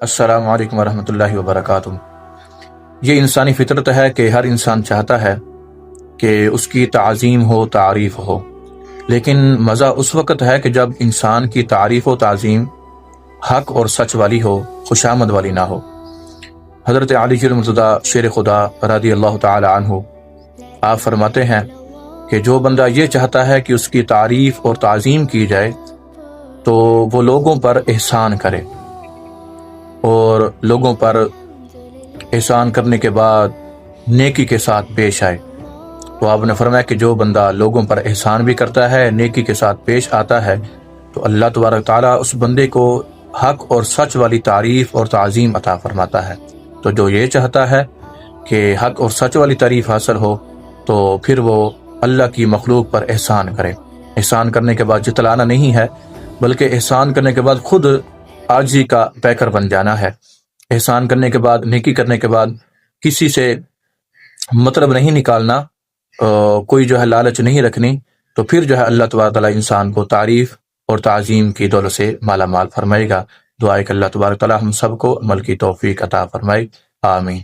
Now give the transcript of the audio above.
السلام علیکم ورحمۃ اللہ وبرکاتہ۔ یہ انسانی فطرت ہے کہ ہر انسان چاہتا ہے کہ اس کی تعظیم ہو، تعریف ہو، لیکن مزہ اس وقت ہے کہ جب انسان کی تعریف و تعظیم حق اور سچ والی ہو، خوشامد والی نہ ہو۔ حضرت علی المرتضیٰ شیر خدا رضی اللہ تعالی عنہ آپ فرماتے ہیں کہ جو بندہ یہ چاہتا ہے کہ اس کی تعریف اور تعظیم کی جائے تو وہ لوگوں پر احسان کرے، اور لوگوں پر احسان کرنے کے بعد نیکی کے ساتھ پیش آئے۔ تو آپ نے فرمایا کہ جو بندہ لوگوں پر احسان بھی کرتا ہے، نیکی کے ساتھ پیش آتا ہے، تو اللہ تبارک تعالیٰ اس بندے کو حق اور سچ والی تعریف اور تعظیم عطا فرماتا ہے۔ تو جو یہ چاہتا ہے کہ حق اور سچ والی تعریف حاصل ہو تو پھر وہ اللہ کی مخلوق پر احسان کرے۔ احسان کرنے کے بعد جتلانا نہیں ہے، بلکہ احسان کرنے کے بعد خود عاجزی کا پیکر بن جانا ہے۔ احسان کرنے کے بعد، نیکی کرنے کے بعد کسی سے مطلب نہیں نکالنا، کوئی جو ہے لالچ نہیں رکھنی، تو پھر جو ہے اللہ تبارک تعالیٰ انسان کو تعریف اور تعظیم کی دولت سے مالا مال فرمائے گا۔ دعا ہے کہ اللہ تبارک تعالیٰ ہم سب کو عمل کی توفیق عطا فرمائے، آمین۔